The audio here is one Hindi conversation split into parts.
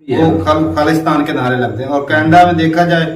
वो खालिस्तान के नारे लगते हैं। और कनाडा में देखा जाए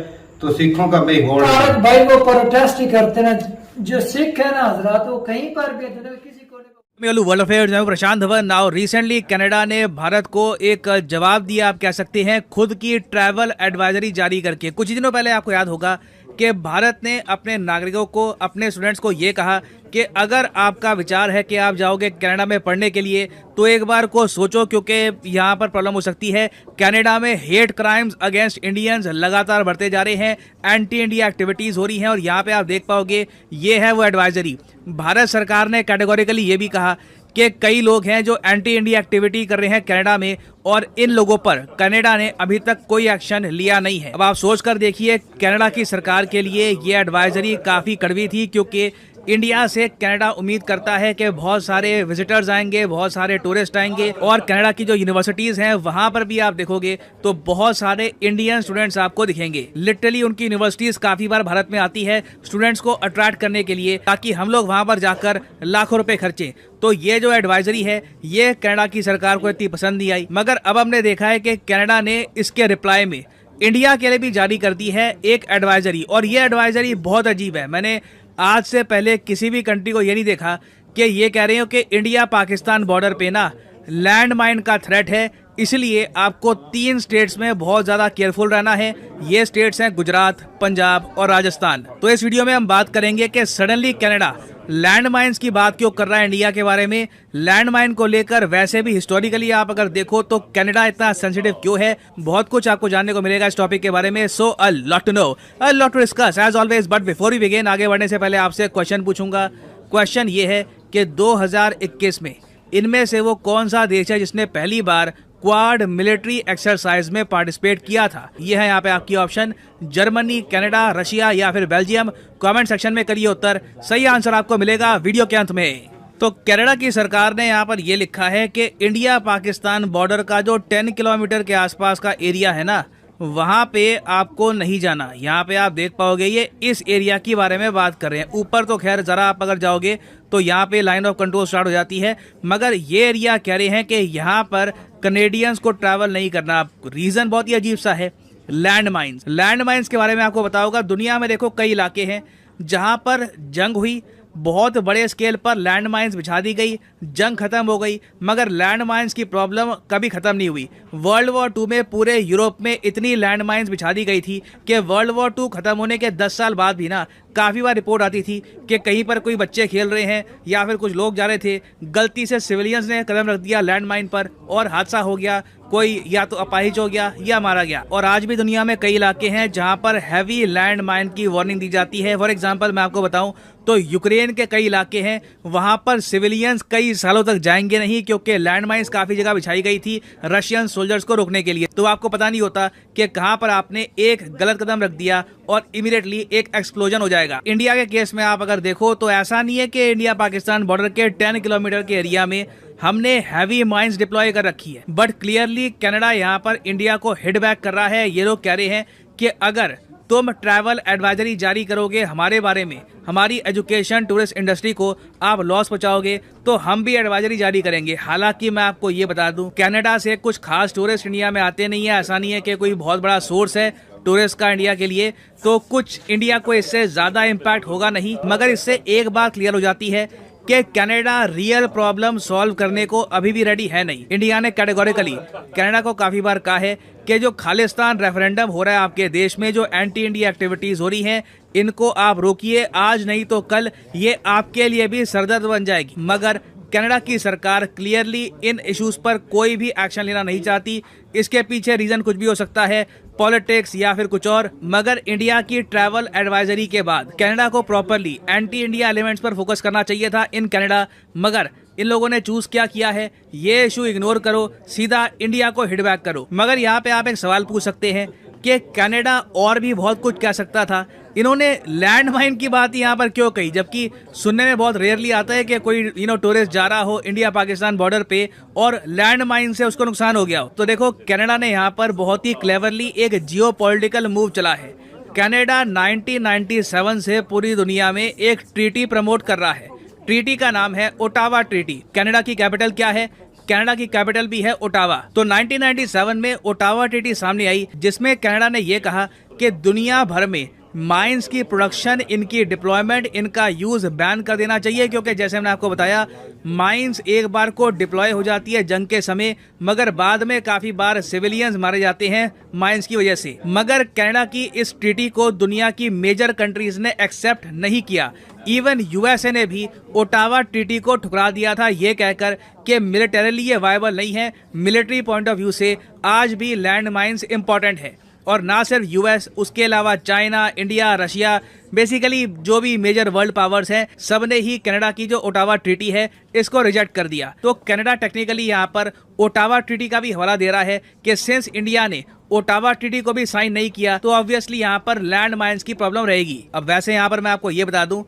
तो सिखों का भी होड़ भारत भाई वो प्रोटेस्ट ही करते ना, जो सिख है ना हजरात, वो कहीं पर भी किसी को वर्ल्ड अफेयर्स में प्रशांत धवन। नाउ रिसेंटली कनाडा ने भारत को एक जवाब दिया, आप कह सकते हैं, खुद की ट्रैवल एडवाइजरी जारी करके। कुछ ही दिनों पहले आपको याद होगा कि भारत ने अपने नागरिकों को, अपने स्टूडेंट्स को ये कहा कि अगर आपका विचार है कि आप जाओगे कनाडा में पढ़ने के लिए तो एक बार को सोचो, क्योंकि यहाँ पर प्रॉब्लम हो सकती है। कनाडा में हेट क्राइम्स अगेंस्ट इंडियंस लगातार बढ़ते जा रहे हैं, एंटी इंडिया एक्टिविटीज़ हो रही हैं, और यहाँ पे आप देख पाओगे ये है वो एडवाइजरी। भारत सरकार ने कैटेगोरिकली ये भी कहा कि कई लोग हैं जो एंटी इंडिया एक्टिविटी कर रहे हैं कनाडा में, और इन लोगों पर कनाडा ने अभी तक कोई एक्शन लिया नहीं है। अब आप सोच कर देखिए, कनाडा की सरकार के लिए ये एडवाइजरी काफ़ी कड़वी थी, क्योंकि इंडिया से कनाडा उम्मीद करता है कि बहुत सारे विजिटर्स आएंगे, बहुत सारे टूरिस्ट आएंगे, और कनाडा की जो यूनिवर्सिटीज़ हैं वहाँ पर भी आप देखोगे तो बहुत सारे इंडियन स्टूडेंट्स आपको दिखेंगे। लिटरली उनकी यूनिवर्सिटीज़ काफ़ी बार भारत में आती है स्टूडेंट्स को अट्रैक्ट करने के लिए, ताकि हम लोग वहाँ पर जाकर लाखों रुपए खर्चें। तो ये जो एडवाइजरी है ये कनाडा की सरकार को इतनी पसंद नहीं आई, मगर अब हमने देखा है कि कनाडा ने इसके रिप्लाई में इंडिया के लिए भी जारी कर दी है एक एडवाइजरी, और ये एडवाइजरी बहुत अजीब है। मैंने आज से पहले किसी भी कंट्री को ये नहीं देखा कि ये कह रहे हो कि इंडिया पाकिस्तान बॉर्डर पे ना लैंड माइन का थ्रेट है, इसलिए आपको 3 स्टेट्स में बहुत ज़्यादा केयरफुल रहना है। ये स्टेट्स हैं गुजरात, पंजाब और राजस्थान। तो इस वीडियो में हम बात करेंगे कि सडनली कनाडा लैंड माइन्स की बात क्यों कर रहा है इंडिया के बारे में। लैंड माइन को लेकर वैसे भी हिस्टोरिकली आप अगर देखो तो कनाडा इतना सेंसिटिव क्यों है, बहुत कुछ आपको जानने को मिलेगा इस टॉपिक के बारे में। So a lot to know, a lot to discuss as always, but before we begin, आगे बढ़ने से पहले आपसे क्वेश्चन पूछूंगा। क्वेश्चन ये है कि 2021 में इनमें से वो कौन सा देश है जिसने पहली बार क्वाड मिलिट्री एक्सरसाइज में पार्टिसिपेट किया था। ये है यहाँ पे आपकी ऑप्शन, जर्मनी, कनाडा, रशिया या फिर बेल्जियम। कमेंट सेक्शन में करिए उत्तर, सही आंसर आपको मिलेगा वीडियो के अंत में। तो कनाडा की सरकार ने यहाँ पर ये लिखा है कि इंडिया पाकिस्तान बॉर्डर का जो 10 किलोमीटर के आसपास का एरिया है ना, वहाँ पे आपको नहीं जाना। यहाँ पे आप देख पाओगे ये इस एरिया के बारे में बात कर रहे हैं। ऊपर तो खैर ज़रा आप अगर जाओगे तो यहाँ पे लाइन ऑफ कंट्रोल स्टार्ट हो जाती है, मगर ये एरिया कह रहे हैं कि यहाँ पर कनेडियंस को ट्रैवल नहीं करना। रीज़न बहुत ही अजीब सा है, लैंड माइन्स। लैंड माइन्स के बारे में आपको बताऊंगा। दुनिया में देखो कई इलाके हैं जहाँ पर जंग हुई, बहुत बड़े स्केल पर लैंड माइन्स बिछा दी गई, जंग खत्म हो गई, मगर लैंड माइन्स की प्रॉब्लम कभी खत्म नहीं हुई। वर्ल्ड वॉर 2 में पूरे यूरोप में इतनी लैंड माइन्स बिछा दी गई थी कि वर्ल्ड वॉर 2 खत्म होने के 10 साल बाद भी ना काफ़ी बार रिपोर्ट आती थी कि कहीं पर कोई बच्चे खेल रहे हैं या फिर कुछ लोग जा रहे थे, गलती से सिविलियंस ने कदम रख दिया लैंड माइन पर और हादसा हो गया, कोई या तो अपाहिज हो गया या मारा गया। और आज भी दुनिया में कई इलाके हैं जहां पर हैवी लैंड माइन की वार्निंग दी जाती है। फॉर एग्जांपल मैं आपको बताऊं तो यूक्रेन के कई इलाके हैं वहां पर सिविलियंस कई सालों तक जाएंगे नहीं, क्योंकि लैंड माइन्स काफ़ी जगह बिछाई गई थी रशियन सोल्जर्स को रोकने के लिए। तो आपको पता नहीं होता कि कहां पर आपने एक गलत कदम रख दिया और इमीडिएटली एक एक्सप्लोजन हो जाएगा। इंडिया के केस में आप अगर देखो तो ऐसा नहीं है कि इंडिया पाकिस्तान बॉर्डर के 10 किलोमीटर के एरिया में हमने हैवी माइंस डिप्लॉय कर रखी है, बट क्लियरली कनाडा यहाँ पर इंडिया को हिट बैक कर रहा है। ये लोग कह रहे हैं कि अगर तुम ट्रैवल एडवाइजरी जारी करोगे हमारे बारे में, हमारी एजुकेशन टूरिस्ट इंडस्ट्री को आप लॉस पहुंचाओगे, तो हम भी एडवाइजरी जारी करेंगे। हालांकि मैं आपको ये बता दूं, कनाडा से कुछ खास टूरिस्ट इंडिया में आते नहीं है। ऐसा नहीं है कि कोई बहुत बड़ा सोर्स है टूरिस्ट का इंडिया के लिए, तो कुछ इंडिया को इससे ज़्यादा इम्पैक्ट होगा नहीं। मगर इससे एक बात क्लियर हो जाती है कि कनाडा रियल प्रॉब्लम सॉल्व करने को अभी भी रेडी है नहीं। इंडिया ने कैटेगोरिकली कनाडा को काफ़ी बार कहा है कि जो खालिस्तान रेफरेंडम हो रहा है आपके देश में, जो एंटी इंडिया एक्टिविटीज़ हो रही हैं, इनको आप रोकिए, आज नहीं तो कल ये आपके लिए भी सरदर्द बन जाएगी। मगर कनाडा की सरकार क्लियरली इन इश्यूज पर कोई भी एक्शन लेना नहीं चाहती। इसके पीछे रीज़न कुछ भी हो सकता है, पॉलिटिक्स या फिर कुछ और, मगर इंडिया की ट्रैवल एडवाइजरी के बाद कनाडा को प्रॉपरली एंटी इंडिया एलिमेंट्स पर फोकस करना चाहिए था इन कनाडा। मगर इन लोगों ने चूज क्या किया है, ये इशू इग्नोर करो, सीधा इंडिया को हिटबैक करो। मगर यहाँ पे आप एक सवाल पूछ सकते हैं कि कनाडा और भी बहुत कुछ कह सकता था, इन्होंने लैंड माइन की बात यहाँ पर क्यों कही, जबकि सुनने में बहुत रेयरली आता है कि कोई टूरिस्ट जा रहा हो इंडिया पाकिस्तान बॉर्डर पे और लैंड माइन से उसको नुकसान हो गया हो। तो देखो कनाडा ने यहाँ पर बहुत ही क्लेवरली एक जियोपॉलिटिकल मूव चला है। कनाडा 1997 से पूरी दुनिया में एक ट्रीटी प्रमोट कर रहा है। ट्रीटी का नाम है ओटावा ट्रीटी। कनाडा की कैपिटल क्या है? कनाडा की कैपिटल भी है ओटावा। तो 1997 में ओटावा ट्रीटी सामने आई, जिसमें कनाडा ने यह कहा कि दुनिया भर में माइंस की प्रोडक्शन, इनकी डिप्लॉयमेंट, इनका यूज बैन कर देना चाहिए, क्योंकि जैसे मैंने आपको बताया माइंस एक बार को डिप्लॉय हो जाती है जंग के समय, मगर बाद में काफी बार सिविलियंस मारे जाते हैं माइंस की वजह से। मगर कनाडा की इस ट्रीटी को दुनिया की मेजर कंट्रीज ने एक्सेप्ट नहीं किया। इवन यूएसए ने भी ओटावा ट्रीटी को ठुकरा दिया था, ये कहकर कि मिलिटरीली ये वायबल नहीं है। मिलिट्री पॉइंट ऑफ व्यू से आज भी लैंड माइंस इंपॉर्टेंट है। और ना सिर्फ यूएस, उसके अलावा चाइना, इंडिया, रशिया, बेसिकली जो भी मेजर वर्ल्ड पावर्स हैं, सब ने ही कनाडा की जो ओटावा ट्रीटी है इसको रिजेक्ट कर दिया। तो कनाडा टेक्निकली यहाँ पर ओटावा ट्रीटी का भी हवाला दे रहा है कि सिंस इंडिया ने ओटावा ट्रीटी को भी साइन नहीं किया तो ऑब्वियसली यहाँ पर लैंड माइंस की प्रॉब्लम रहेगी। अब वैसे यहाँ पर मैं आपको ये बता दूं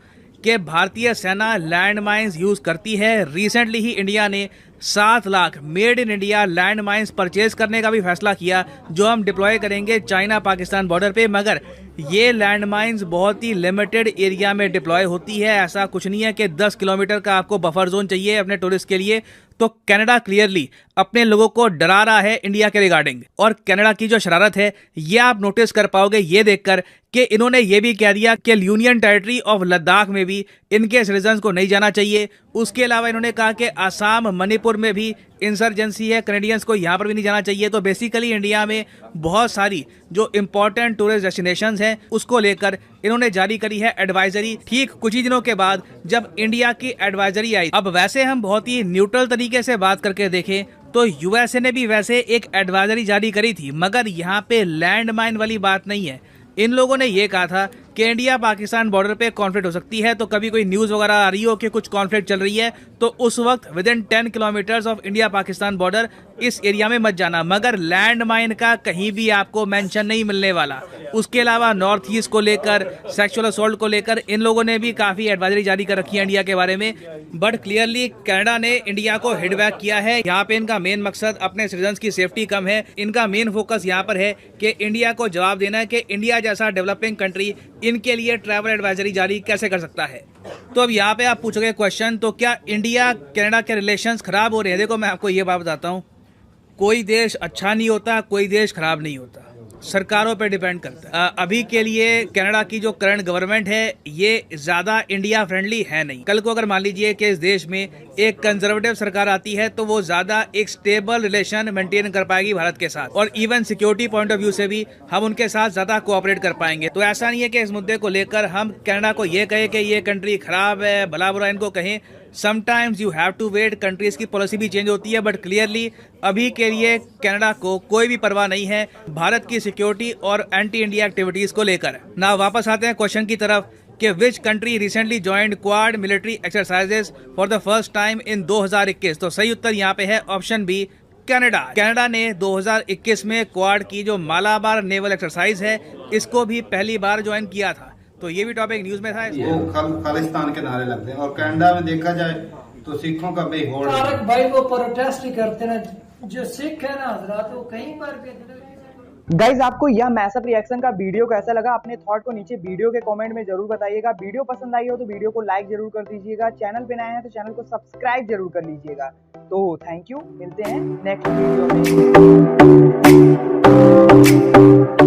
कि भारतीय सेना लैंड माइंस यूज करती है। रिसेंटली ही इंडिया ने 7 lakh made in India land mines purchase करने का भी फैसला किया, जो हम डिप्लॉय करेंगे चाइना पाकिस्तान बॉर्डर पे। मगर ये लैंड माइंस बहुत ही लिमिटेड एरिया में डिप्लॉय होती है। ऐसा कुछ नहीं है कि 10 किलोमीटर का आपको बफर जोन चाहिए अपने टूरिस्ट के लिए। तो कनाडा क्लियरली अपने लोगों को डरा रहा है इंडिया के रिगार्डिंग। और कनाडा की जो शरारत है ये आप नोटिस कर पाओगे ये देखकर कि इन्होंने ये भी कह दिया कि यूनियन टेरिटरी ऑफ लद्दाख में भी इनके सिटीजन्स को नहीं जाना चाहिए। उसके अलावा इन्होंने कहा कि आसाम, मणिपुर में भी इंसर्जेंसी है, कैनेडियंस को यहाँ पर भी नहीं जाना चाहिए। तो बेसिकली इंडिया में बहुत सारी जो इंपॉर्टेंट टूरिस्ट डेस्टिनेशंस हैं उसको लेकर इन्होंने जारी करी है एडवाइजरी, ठीक कुछ ही दिनों के बाद जब इंडिया की एडवाइजरी आई। अब वैसे हम बहुत ही न्यूट्रल तरीके से बात करके देखें तो यूएसए ने भी वैसे एक एडवाइजरी जारी करी थी, मगर यहाँ पे लैंड माइन वाली बात नहीं है। इन लोगों ने ये कहा था कि इंडिया पाकिस्तान बॉर्डर पे कॉन्फ्लिक्ट हो सकती है, तो कभी कोई न्यूज़ वगैरह आ रही हो कि कुछ कॉन्फ्लिक्ट चल रही है तो उस वक्त with in 10 kilometres of India Pakistan border इस एरिया में मत जाना। मगर लैंड माइन का कहीं भी आपको मेंशन नहीं मिलने वाला। उसके अलावा नॉर्थ ईस्ट को लेकर, सेक्सुअल असॉल्ट को लेकर इन लोगों ने भी काफ़ी एडवाइजरी जारी कर रखी है इंडिया के बारे में। बट क्लियरली कनाडा ने इंडिया को हिट बैक किया है। यहाँ पे इनका मेन मकसद अपने सिटीजन्स की सेफ्टी कम है, इनका मेन फोकस यहाँ पर है कि इंडिया को जवाब देना है कि इंडिया जैसा डेवलपिंग कंट्री इनके लिए ट्रैवल एडवाइजरी जारी कैसे कर सकता है। तो अब यहाँ पे आप पूछोगे क्वेश्चन, तो क्या इंडिया कनाडा के रिलेशंस खराब हो रहे हैं? देखो मैं आपको ये बात बताता हूँ, कोई देश अच्छा नहीं होता, कोई देश खराब नहीं होता, सरकारों पे डिपेंड करता है। अभी के लिए कनाडा की जो करंट गवर्नमेंट है ये ज्यादा इंडिया फ्रेंडली है नहीं। कल को अगर मान लीजिए कि इस देश में एक कंजर्वेटिव सरकार आती है तो वो ज्यादा एक स्टेबल रिलेशन मेंटेन कर पाएगी भारत के साथ, और even security point of view से भी हम उनके साथ ज्यादा कोऑपरेट कर पाएंगे। तो ऐसा नहीं है कि इस मुद्दे को लेकर हम कनाडा को ये कहे कि ये कंट्री खराब है, भला बुरा इनको कहें। Sometimes you have to wait, countries की पॉलिसी भी चेंज होती है, बट क्लियरली अभी के लिए कनाडा को कोई भी परवाह नहीं है भारत की सिक्योरिटी और एंटी इंडिया एक्टिविटीज को लेकर। ना वापस आते हैं क्वेश्चन की तरफ कि which country recently joined quad military exercises for the first time in 2021। तो सही उत्तर यहाँ पे है ऑप्शन बी, कनाडा। कनाडा ने 2021 में क्वाड की जो मालाबार नेवल एक्सरसाइज है इसको भी पहली बार ज्वाइन किया था। तो ये भी टॉपिक न्यूज में था। वो खालिस्तान के नारे लगते हैं। और कनाडा में देखा जाए तो सिखों का बेहोड़ तारक भाई वो प्रोटेस्ट ही करते ना, जो सिख है ना हजरात वो कहीं पर भी। गाइज आपको यह मैसअप रिएक्शन का वीडियो कैसा लगा, अपने थॉट को नीचे वीडियो के कमेंट में जरूर बताइएगा। वीडियो पसंद आई हो तो वीडियो को लाइक जरूर कर दीजिएगा। चैनल पे नए हैं तो चैनल को सब्सक्राइब जरूर कर लीजिएगा। तो थैंक यू, मिलते हैं नेक्स्ट वीडियो में।